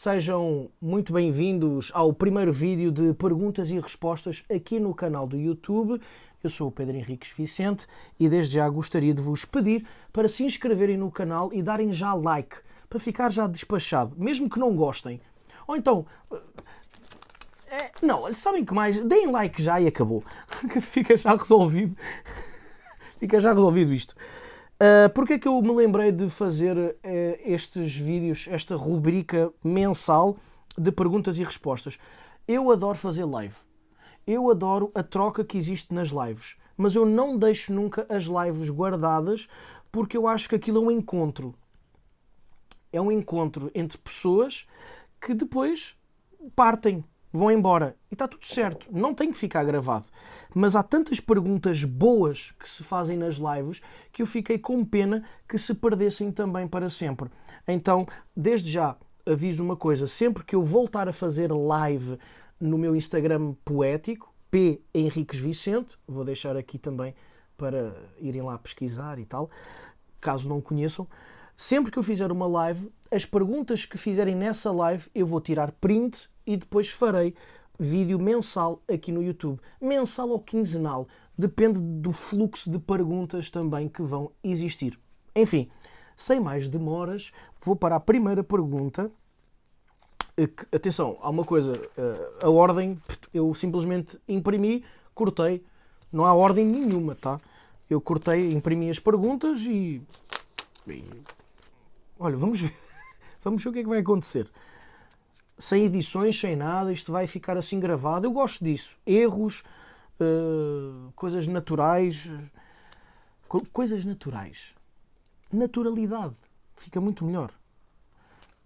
Sejam muito bem-vindos ao primeiro vídeo de perguntas e respostas aqui no canal do YouTube. Eu sou o Pedro Henriques Vicente e desde já gostaria de vos pedir para se inscreverem no canal e darem já like, para ficar já despachado, mesmo que não gostem. Ou então, não, sabem que mais? Deem like já e acabou. Fica já resolvido. Fica já resolvido isto. Porque é que eu me lembrei de fazer estes vídeos, esta rubrica mensal de perguntas e respostas? Eu adoro fazer live. Eu adoro a troca que existe nas lives. Mas eu não deixo nunca as lives guardadas porque eu acho que aquilo é um encontro. É um encontro entre pessoas que depois partem, vão embora. E está tudo certo, não tem que ficar gravado. Mas há tantas perguntas boas que se fazem nas lives que eu fiquei com pena que se perdessem também para sempre. Então, desde já, aviso uma coisa. Sempre que eu voltar a fazer live no meu Instagram poético, P. Henriques Vicente, vou deixar aqui também para irem lá pesquisar e tal, caso não conheçam. Sempre que eu fizer uma live, as perguntas que fizerem nessa live eu vou tirar print e depois farei vídeo mensal aqui no YouTube. Mensal ou quinzenal, depende do fluxo de perguntas também que vão existir. Enfim, sem mais demoras, vou para a primeira pergunta. Atenção, há uma coisa, a ordem, eu simplesmente imprimi, cortei, não há ordem nenhuma, tá? Eu cortei, imprimi as perguntas e olha, vamos ver o que é que vai acontecer. Sem edições, sem nada, isto vai ficar assim gravado. Eu gosto disso. Erros, coisas naturais. Coisas naturais. Naturalidade. Fica muito melhor.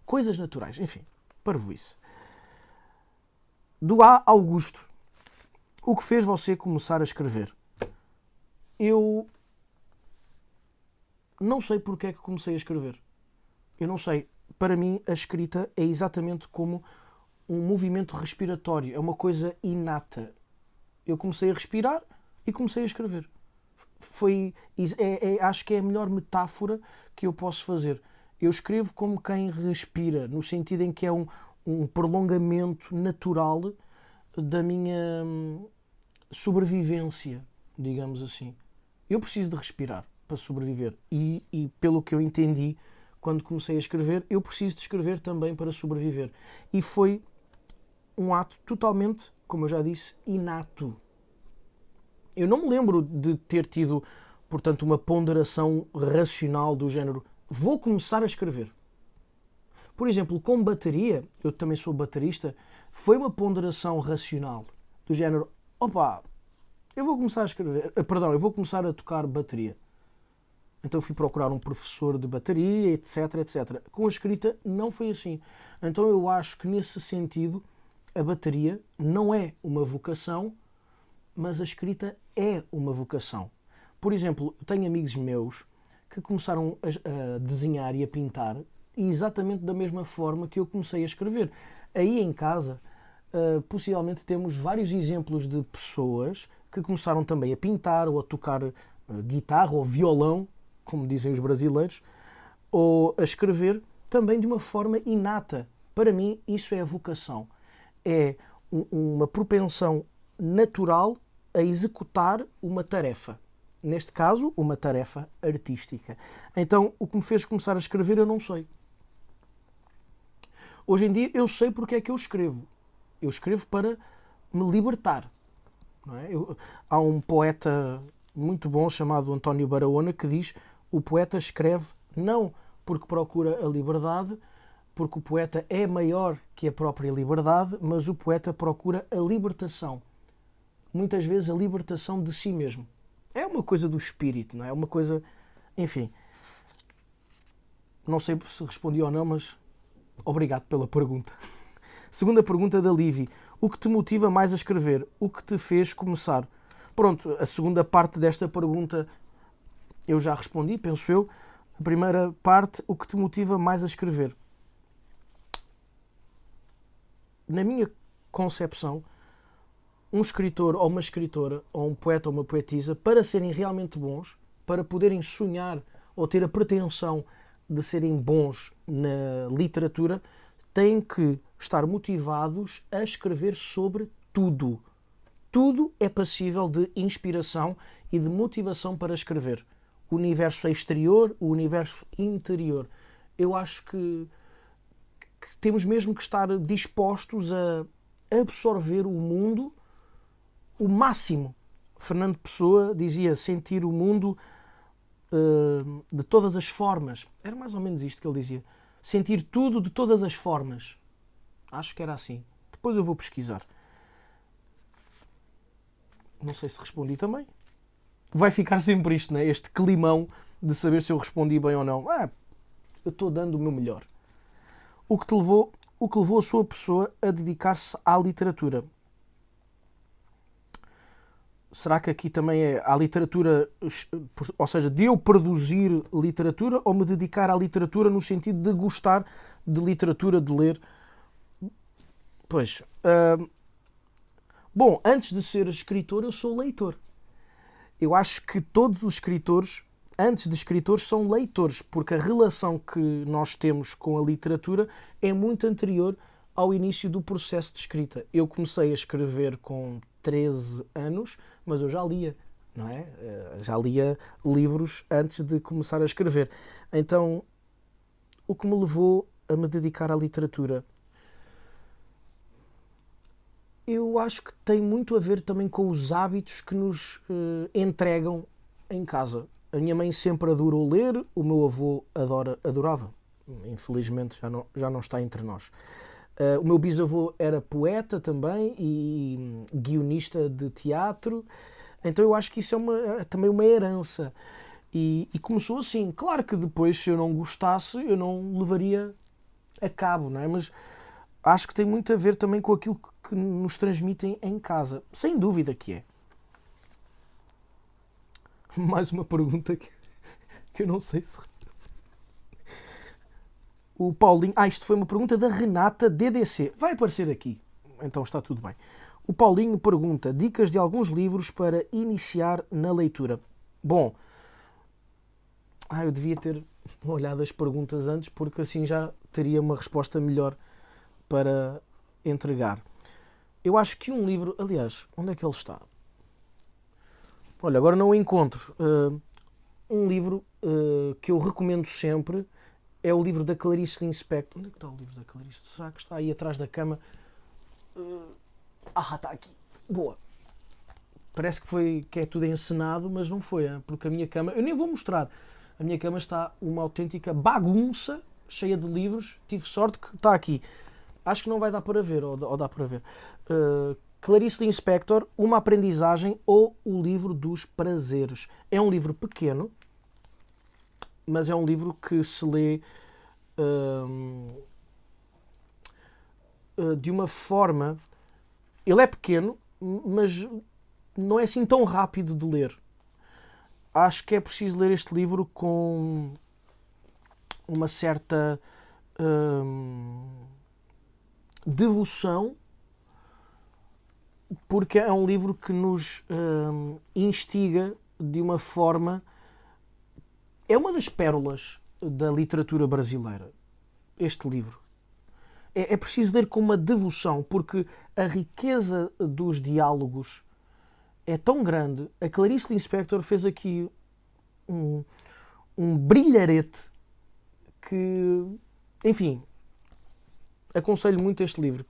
Coisas naturais. Enfim, parvoíce. Do A. Augusto. O que fez você começar a escrever? Eu não sei porque é que comecei a escrever. Eu não sei. Para mim, a escrita é exatamente como um movimento respiratório. É uma coisa inata. Eu comecei a respirar e comecei a escrever. Acho que é a melhor metáfora que eu posso fazer. Eu escrevo como quem respira, no sentido em que é um prolongamento natural da minha sobrevivência, digamos assim. Eu preciso de respirar para sobreviver. E pelo que eu entendi, quando comecei a escrever, eu preciso de escrever também para sobreviver. E foi um ato totalmente, como eu já disse, inato. Eu não me lembro de ter tido, portanto, uma ponderação racional do género vou começar a escrever. Por exemplo, com bateria, eu também sou baterista, foi uma ponderação racional do género opa, eu vou começar a escrever, eu vou começar a tocar bateria. Então fui procurar um professor de bateria, etc, etc. Com a escrita não foi assim. Então eu acho que nesse sentido a bateria não é uma vocação, mas a escrita é uma vocação. Por exemplo, eu tenho amigos meus que começaram a desenhar e a pintar exatamente da mesma forma que eu comecei a escrever. Aí em casa, possivelmente temos vários exemplos de pessoas que começaram também a pintar ou a tocar guitarra ou violão, como dizem os brasileiros, ou a escrever também de uma forma inata. Para mim, isso é a vocação. É uma propensão natural a executar uma tarefa. Neste caso, uma tarefa artística. Então, o que me fez começar a escrever, eu não sei. Hoje em dia, eu sei porque é que eu escrevo. Eu escrevo para me libertar. Não é? Há um poeta muito bom chamado António Barahona que diz: o poeta escreve não porque procura a liberdade, porque o poeta é maior que a própria liberdade, mas o poeta procura a libertação. Muitas vezes a libertação de si mesmo. É uma coisa do espírito, não é? É uma coisa... Enfim. Não sei se respondi ou não, mas obrigado pela pergunta. Segunda pergunta da Livy. O que te motiva mais a escrever? O que te fez começar? Pronto, a segunda parte desta pergunta eu já respondi, penso eu. A primeira parte, o que te motiva mais a escrever? Na minha concepção, um escritor ou uma escritora, ou um poeta ou uma poetisa, para serem realmente bons, para poderem sonhar ou ter a pretensão de serem bons na literatura, têm que estar motivados a escrever sobre tudo. Tudo é passível de inspiração e de motivação para escrever. O universo exterior, o universo interior. Eu acho que temos mesmo que estar dispostos a absorver o mundo o máximo. Fernando Pessoa dizia sentir o mundo de todas as formas. Era mais ou menos isto que ele dizia. Sentir tudo de todas as formas. Acho que era assim. Depois eu vou pesquisar. Não sei se respondi também. Vai ficar sempre isto, né? Este climão de saber se eu respondi bem ou não. Eu estou dando o meu melhor. O que levou a sua pessoa a dedicar-se à literatura? Será que aqui também é à literatura, ou seja, de eu produzir literatura ou me dedicar à literatura no sentido de gostar de literatura, de ler? Pois. Bom, antes de ser escritor, eu sou leitor. Eu acho que todos os escritores, antes de escritores, são leitores, porque a relação que nós temos com a literatura é muito anterior ao início do processo de escrita. Eu comecei a escrever com 13 anos, mas eu já lia, não é? Já lia livros antes de começar a escrever. Então, o que me levou a me dedicar à literatura? Eu acho que tem muito a ver também com os hábitos que nos entregam em casa. A minha mãe sempre adorou ler, o meu avô adorava. Infelizmente já não está entre nós. O meu bisavô era poeta também e guionista de teatro. Então eu acho que isso é também uma herança. E começou assim. Claro que depois, se eu não gostasse, eu não levaria a cabo, não é? Mas acho que tem muito a ver também com aquilo que nos transmitem em casa. Sem dúvida que é. Mais uma pergunta que eu não sei se... O Paulinho... isto foi uma pergunta da Renata DDC. Vai aparecer aqui. Então está tudo bem. O Paulinho pergunta: dicas de alguns livros para iniciar na leitura. Bom... eu devia ter olhado as perguntas antes, porque assim já teria uma resposta melhor para entregar. Eu acho que um livro... Aliás, onde é que ele está? Olha, agora não o encontro. Um livro que eu recomendo sempre é o livro da Clarice Lispector. Onde é que está o livro da Clarice? Será que está aí atrás da cama? Está aqui. Boa. Parece que é tudo encenado, mas não foi, porque a minha cama... Eu nem vou mostrar. A minha cama está uma autêntica bagunça, cheia de livros. Tive sorte que está aqui. Acho que não vai dar para ver, ou dá para ver. Clarice Lispector, Uma Aprendizagem ou O Livro dos Prazeres. É um livro pequeno, mas é um livro que se lê de uma forma... Ele é pequeno, mas não é assim tão rápido de ler. Acho que é preciso ler este livro com uma certa devoção, porque é um livro que nos instiga de uma forma... É uma das pérolas da literatura brasileira, este livro. É preciso ler com uma devoção, porque a riqueza dos diálogos é tão grande. A Clarice Lispector fez aqui um brilharete que... Enfim, aconselho muito este livro,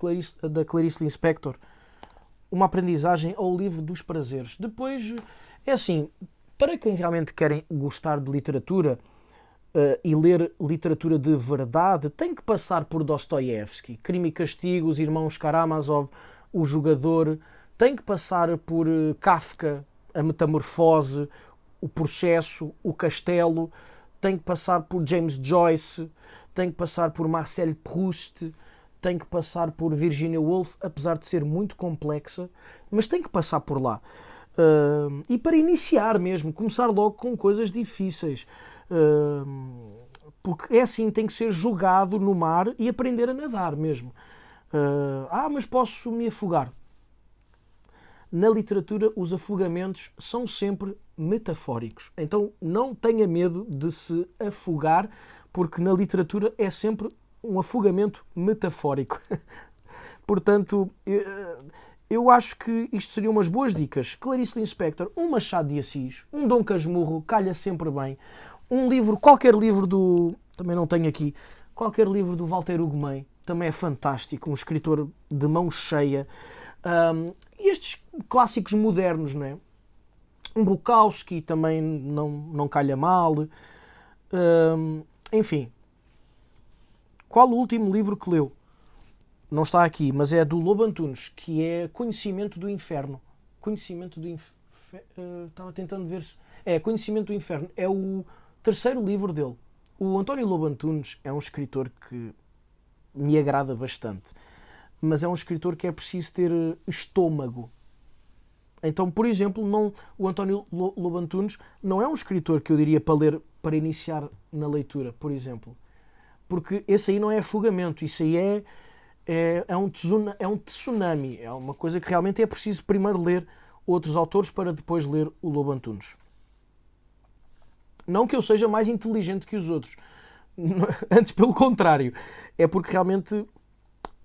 da Clarice Lispector, Uma Aprendizagem ou O Livro dos Prazeres. Depois, é assim, para quem realmente querem gostar de literatura e ler literatura de verdade, tem que passar por Dostoiévski, Crime e Castigo, Os Irmãos Karamazov, O Jogador, tem que passar por Kafka, A Metamorfose, O Processo, O Castelo, tem que passar por James Joyce, tem que passar por Marcel Proust, tem que passar por Virginia Woolf, apesar de ser muito complexa, mas tem que passar por lá. E para iniciar mesmo, começar logo com coisas difíceis. Porque é assim, tem que ser jogado no mar e aprender a nadar mesmo. Mas posso me afogar. Na literatura, os afogamentos são sempre metafóricos. Então não tenha medo de se afogar, porque na literatura é sempre um afogamento metafórico. Portanto, eu acho que isto seriam umas boas dicas. Clarice Lispector, um Machado de Assis, um Dom Casmurro, calha sempre bem. Um livro, qualquer livro do... Também não tenho aqui. Qualquer livro do Walter Ugumem, também é fantástico. Um escritor de mão cheia. E estes clássicos modernos, não é? Um Bukowski também não calha mal. Enfim. Qual o último livro que leu? Não está aqui, mas é do Lobo Antunes, que é Conhecimento do Inferno. Conhecimento do Inferno... estava tentando ver se... Conhecimento do Inferno. É o terceiro livro dele. O António Lobo Antunes é um escritor que me agrada bastante. Mas é um escritor que é preciso ter estômago. Então, por exemplo, o António Lobo Antunes não é um escritor que eu diria para ler, para iniciar na leitura, por exemplo. Porque esse aí não é afogamento, isso aí é um tsunami. É uma coisa que realmente é preciso primeiro ler outros autores para depois ler o Lobo Antunes. Não que eu seja mais inteligente que os outros. Antes, pelo contrário. É porque realmente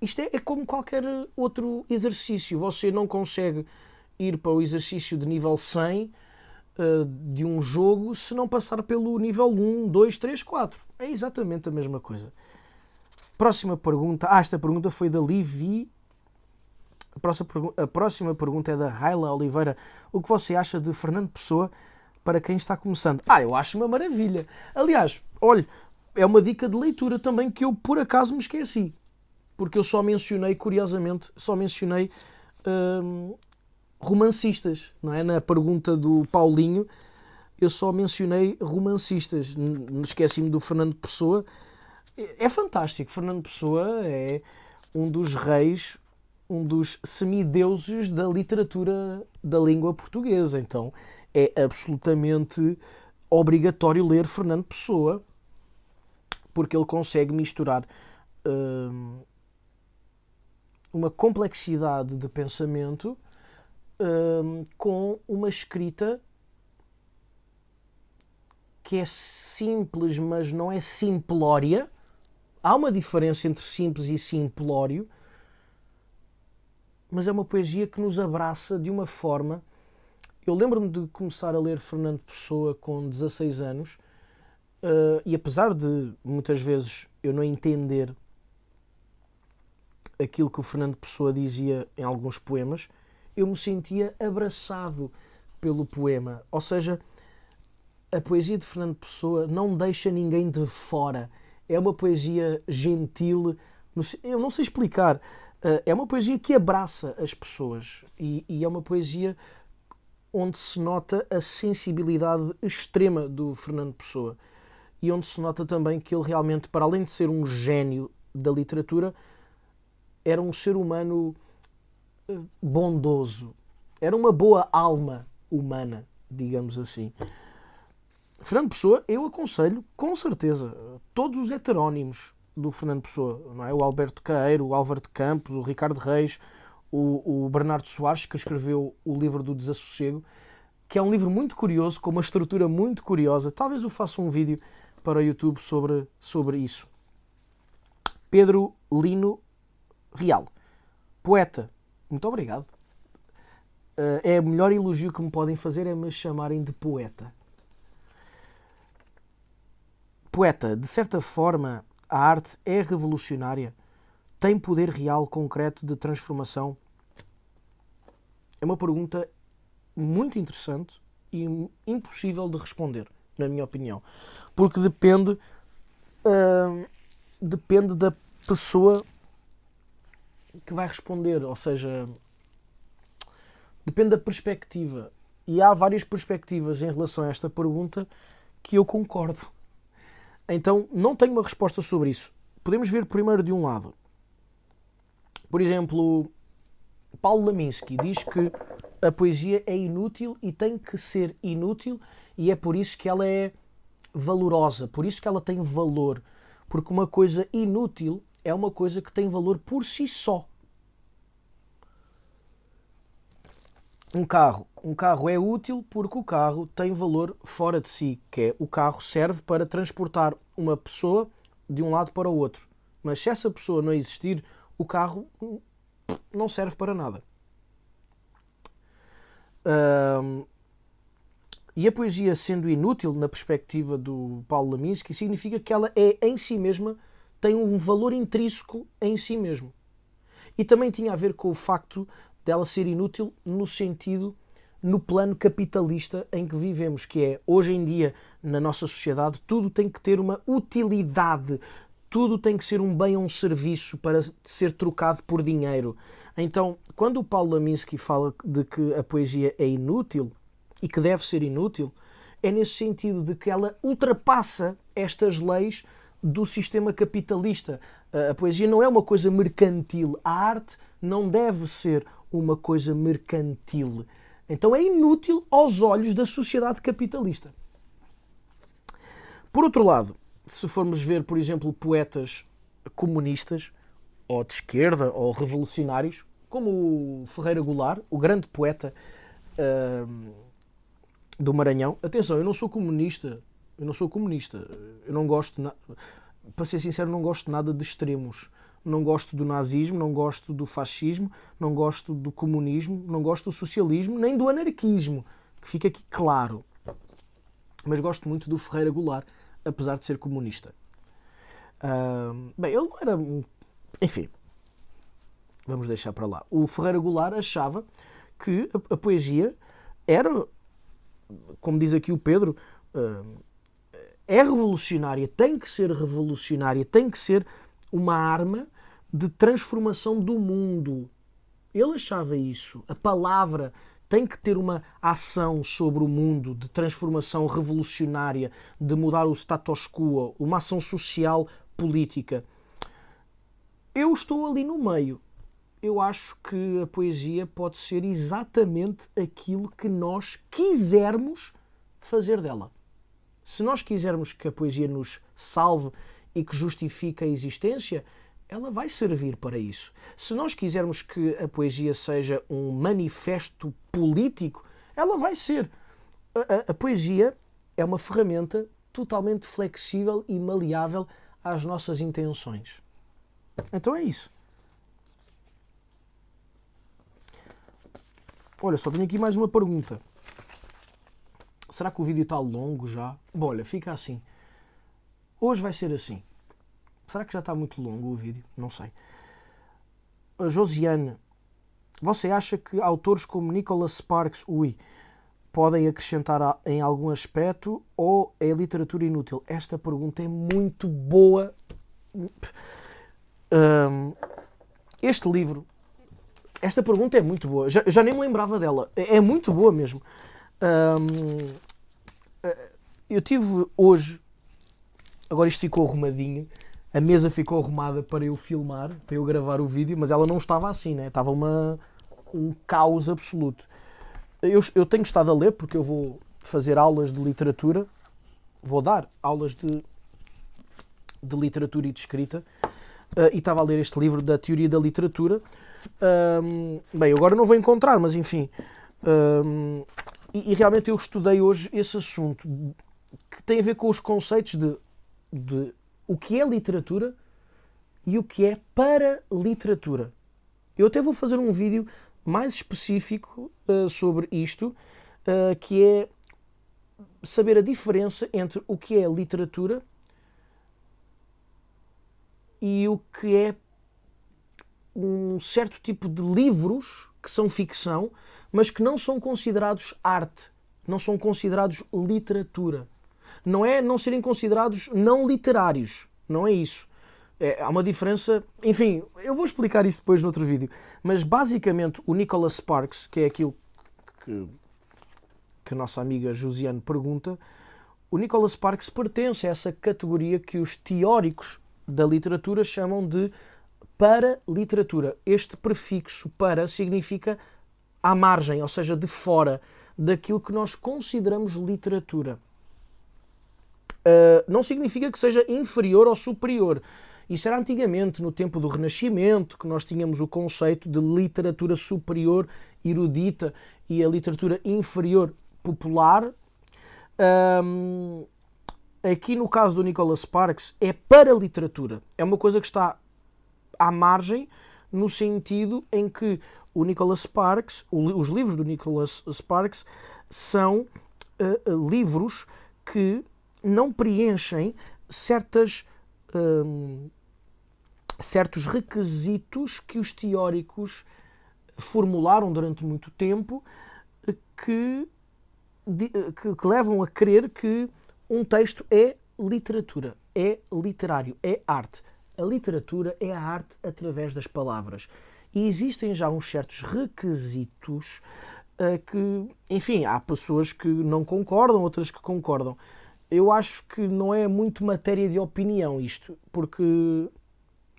isto é como qualquer outro exercício. Você não consegue ir para o exercício de nível 100 de um jogo se não passar pelo nível 1, 2, 3, 4. É exatamente a mesma coisa. Próxima pergunta. Esta pergunta foi da Livi. A próxima pergunta é da Raila Oliveira. O que você acha de Fernando Pessoa para quem está começando? Eu acho uma maravilha. Aliás, olha, é uma dica de leitura também que eu por acaso me esqueci. Porque eu só mencionei, curiosamente, romancistas, não é? Na pergunta do Paulinho, eu só mencionei romancistas. Esqueci-me do Fernando Pessoa. É fantástico. Fernando Pessoa é um dos reis, um dos semideuses da literatura da língua portuguesa. Então é absolutamente obrigatório ler Fernando Pessoa, porque ele consegue misturar uma complexidade de pensamento com uma escrita que é simples, mas não é simplória. Há uma diferença entre simples e simplório, mas é uma poesia que nos abraça de uma forma... Eu lembro-me de começar a ler Fernando Pessoa com 16 anos e apesar de muitas vezes eu não entender aquilo que o Fernando Pessoa dizia em alguns poemas, eu me sentia abraçado pelo poema. Ou seja, a poesia de Fernando Pessoa não deixa ninguém de fora. É uma poesia gentil, eu não sei explicar, é uma poesia que abraça as pessoas e é uma poesia onde se nota a sensibilidade extrema do Fernando Pessoa e onde se nota também que ele realmente, para além de ser um gênio da literatura, era um ser humano bondoso. Era uma boa alma humana, digamos assim. Fernando Pessoa, eu aconselho, com certeza, todos os heterónimos do Fernando Pessoa, não é? O Alberto Caeiro, o Álvaro de Campos, o Ricardo Reis, o Bernardo Soares, que escreveu o livro do Desassossego, que é um livro muito curioso, com uma estrutura muito curiosa. Talvez eu faça um vídeo para o YouTube sobre isso. Pedro Lino Real. Poeta. Muito obrigado. É o melhor elogio que me podem fazer é me chamarem de poeta. Poeta, de certa forma, a arte é revolucionária? Tem poder real, concreto de transformação? É uma pergunta muito interessante e impossível de responder, na minha opinião. Porque depende da pessoa que vai responder, ou seja, depende da perspectiva. E há várias perspectivas em relação a esta pergunta que eu concordo. Então, não tenho uma resposta sobre isso. Podemos ver primeiro de um lado. Por exemplo, Paulo Leminski diz que a poesia é inútil e tem que ser inútil e é por isso que ela é valorosa, por isso que ela tem valor. Porque uma coisa inútil é uma coisa que tem valor por si só. Um carro é útil porque o carro tem valor fora de si, que é o carro serve para transportar uma pessoa de um lado para o outro. Mas se essa pessoa não existir, o carro não serve para nada. E a poesia sendo inútil na perspectiva do Paulo Leminski, significa que ela é em si mesma, tem um valor intrínseco em si mesmo. E também tinha a ver com o facto dela ser inútil no sentido, no plano capitalista em que vivemos, que é, hoje em dia, na nossa sociedade, tudo tem que ter uma utilidade, tudo tem que ser um bem ou um serviço para ser trocado por dinheiro. Então, quando o Paulo Leminski fala de que a poesia é inútil, e que deve ser inútil, é nesse sentido de que ela ultrapassa estas leis do sistema capitalista. A poesia não é uma coisa mercantil. A arte não deve ser uma coisa mercantil. Então é inútil aos olhos da sociedade capitalista. Por outro lado, se formos ver, por exemplo, poetas comunistas, ou de esquerda, ou revolucionários, como o Ferreira Goulart, o grande poeta do Maranhão. Atenção, eu não sou comunista. Eu não gosto, para ser sincero, não gosto nada de extremos. Não gosto do nazismo, não gosto do fascismo, não gosto do comunismo, não gosto do socialismo, nem do anarquismo, que fica aqui claro. Mas gosto muito do Ferreira Goulart, apesar de ser comunista. Bem, ele não era... Enfim, vamos deixar para lá. O Ferreira Goulart achava que a poesia era, como diz aqui o Pedro, é revolucionária, tem que ser revolucionária, tem que ser uma arma de transformação do mundo. Ele achava isso. A palavra tem que ter uma ação sobre o mundo de transformação revolucionária, de mudar o status quo, uma ação social, política. Eu estou ali no meio. Eu acho que a poesia pode ser exatamente aquilo que nós quisermos fazer dela. Se nós quisermos que a poesia nos salve e que justifique a existência, ela vai servir para isso. Se nós quisermos que a poesia seja um manifesto político, ela vai ser. A poesia é uma ferramenta totalmente flexível e maleável às nossas intenções. Então é isso. Olha, só tenho aqui mais uma pergunta. Será que o vídeo está longo já? Bom, olha, fica assim. Hoje vai ser assim. Será que já está muito longo o vídeo? Não sei. A Josiane, você acha que autores como Nicholas Sparks, podem acrescentar em algum aspecto ou é literatura inútil? Esta pergunta é muito boa. Este livro, esta pergunta é muito boa. Já nem me lembrava dela. É muito boa mesmo. Eu tive hoje, agora isto ficou arrumadinho, a mesa ficou arrumada para eu filmar, para eu gravar o vídeo, mas ela não estava assim, né? Estava um caos absoluto. Eu tenho estado a ler, porque eu vou fazer aulas de literatura, vou dar aulas de literatura e de escrita, e estava a ler este livro da teoria da literatura. Bem, agora não vou encontrar, mas enfim... E realmente eu estudei hoje esse assunto que tem a ver com os conceitos de o que é literatura e o que é para-literatura. Eu até vou fazer um vídeo mais específico sobre isto, que é saber a diferença entre o que é literatura e o que é um certo tipo de livros que são ficção, mas que não são considerados arte, não são considerados literatura. Não é não serem considerados não literários, não é isso. Há uma diferença... Enfim, eu vou explicar isso depois noutro vídeo. Mas basicamente o Nicholas Sparks, que é aquilo que a nossa amiga Josiane pergunta, o Nicholas Sparks pertence a essa categoria que os teóricos da literatura chamam de para-literatura. Este prefixo para significa à margem, ou seja, de fora daquilo que nós consideramos literatura. Não significa que seja inferior ou superior. Isso era antigamente, no tempo do Renascimento, que nós tínhamos o conceito de literatura superior, erudita, e a literatura inferior, popular. aqui no caso do Nicholas Sparks, é para a literatura. É uma coisa que está à margem, no sentido em que o Nicholas Sparks, os livros do Nicholas Sparks, são livros que não preenchem certos requisitos que os teóricos formularam durante muito tempo, que levam a crer que um texto é literatura, é literário, é arte. A literatura é a arte através das palavras. E existem já uns certos requisitos que, enfim, há pessoas que não concordam, outras que concordam. Eu acho que não é muito matéria de opinião isto, porque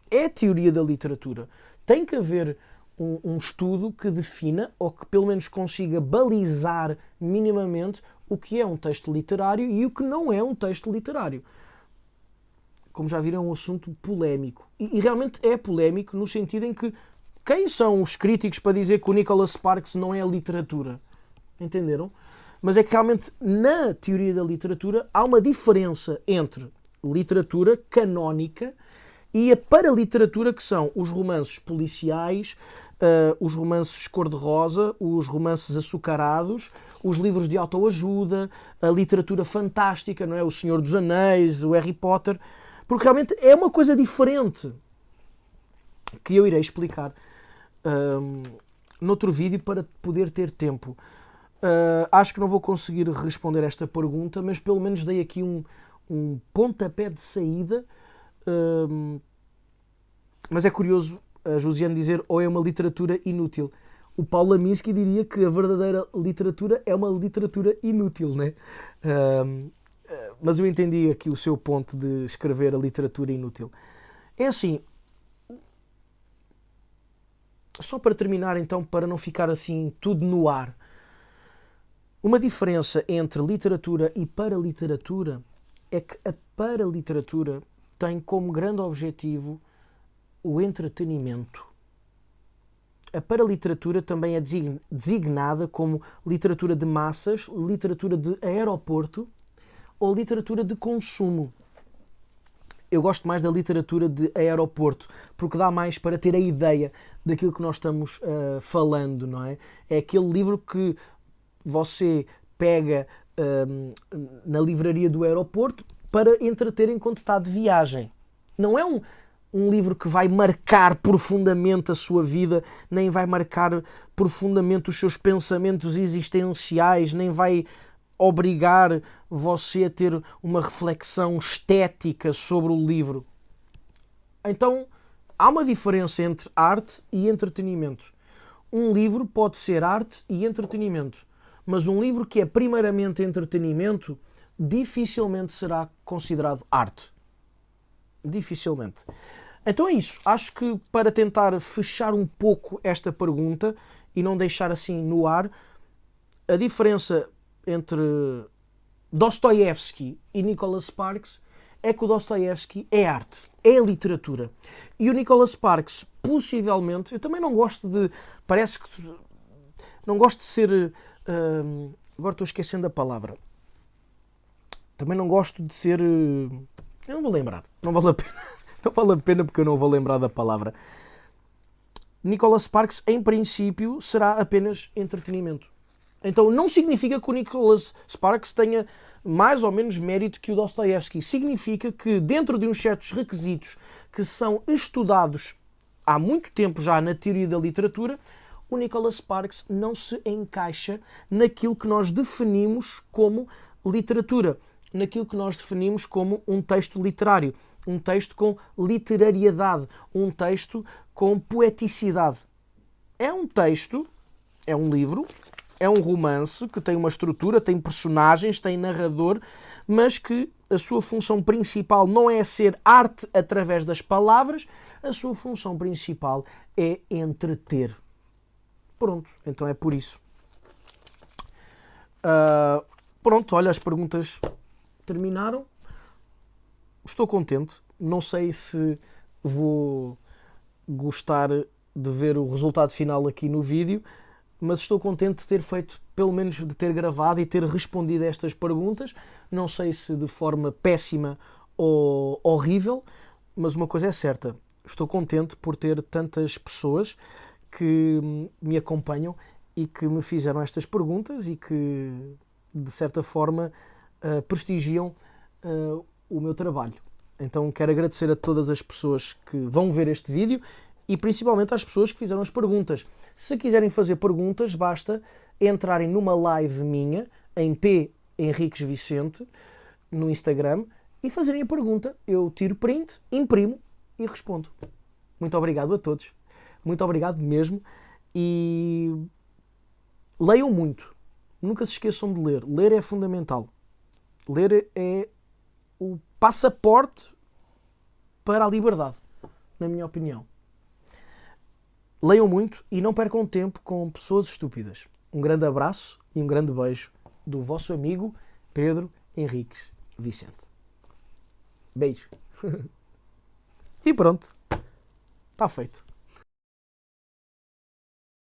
é a teoria da literatura. Tem que haver um estudo que defina, ou que pelo menos consiga balizar minimamente o que é um texto literário e o que não é um texto literário. Como já viram, é um assunto polémico. E realmente é polémico no sentido em que quem são os críticos para dizer que o Nicholas Sparks não é literatura? Entenderam? Mas é que realmente na teoria da literatura há uma diferença entre literatura canónica e a paraliteratura, que são os romances policiais, os romances cor-de-rosa, os romances açucarados, os livros de autoajuda, a literatura fantástica, não é? O Senhor dos Anéis, o Harry Potter, porque realmente é uma coisa diferente que eu irei explicar noutro vídeo para poder ter tempo. Acho que não vou conseguir responder esta pergunta, mas pelo menos dei aqui um pontapé de saída. Mas é curioso a Josiane dizer ou é uma literatura inútil. O Paulo Leminski diria que a verdadeira literatura é uma literatura inútil, né? Mas eu entendi aqui o seu ponto de escrever a literatura inútil. É assim, só para terminar então, para não ficar assim tudo no ar, uma diferença entre literatura e paraliteratura é que a paraliteratura tem como grande objetivo o entretenimento. A paraliteratura também é designada como literatura de massas, literatura de aeroporto ou literatura de consumo. Eu gosto mais da literatura de aeroporto, porque dá mais para ter a ideia daquilo que nós estamos falando, não é? É aquele livro que você pega na livraria do aeroporto para entreter enquanto está de viagem. Não é um livro que vai marcar profundamente a sua vida, nem vai marcar profundamente os seus pensamentos existenciais, nem vai obrigar você a ter uma reflexão estética sobre o livro. Então, há uma diferença entre arte e entretenimento. Um livro pode ser arte e entretenimento, mas um livro que é primeiramente entretenimento dificilmente será considerado arte. Dificilmente. Então é isso. Acho que para tentar fechar um pouco esta pergunta e não deixar assim no ar, a diferença entre Dostoiévski e Nicholas Sparks é que o Dostoiévski é arte, é literatura. E o Nicholas Sparks, possivelmente, eu também não gosto de... Parece que... Não gosto de ser... agora estou esquecendo a palavra. Também não gosto de ser... eu não vou lembrar. Não vale a pena. Não vale a pena porque eu não vou lembrar da palavra. Nicholas Sparks, em princípio, será apenas entretenimento. Então não significa que o Nicholas Sparks tenha mais ou menos mérito que o Dostoiévski. Significa que dentro de uns certos requisitos que são estudados há muito tempo já na teoria da literatura, o Nicholas Sparks não se encaixa naquilo que nós definimos como literatura, naquilo que nós definimos como um texto literário, um texto com literariedade, um texto com poeticidade. É um texto, é um livro, é um romance que tem uma estrutura, tem personagens, tem narrador, mas que a sua função principal não é ser arte através das palavras, a sua função principal é entreter. Pronto, então é por isso. Pronto, olha, as perguntas terminaram. Estou contente. Não sei se vou gostar de ver o resultado final aqui no vídeo, mas estou contente de ter feito, pelo menos de ter gravado e ter respondido a estas perguntas. Não sei se de forma péssima ou horrível, mas uma coisa é certa, estou contente por ter tantas pessoas que me acompanham e que me fizeram estas perguntas e que, de certa forma, prestigiam o meu trabalho. Então quero agradecer a todas as pessoas que vão ver este vídeo e principalmente às pessoas que fizeram as perguntas. Se quiserem fazer perguntas, basta entrarem numa live minha, em P. Henriques Vicente, no Instagram, e fazerem a pergunta. Eu tiro print, imprimo e respondo. Muito obrigado a todos. Muito obrigado mesmo. E leiam muito. Nunca se esqueçam de ler. Ler é fundamental. Ler é o passaporte para a liberdade, na minha opinião. Leiam muito e não percam tempo com pessoas estúpidas. Um grande abraço e um grande beijo do vosso amigo Pedro Henriques Vicente. Beijo. E pronto. Está feito.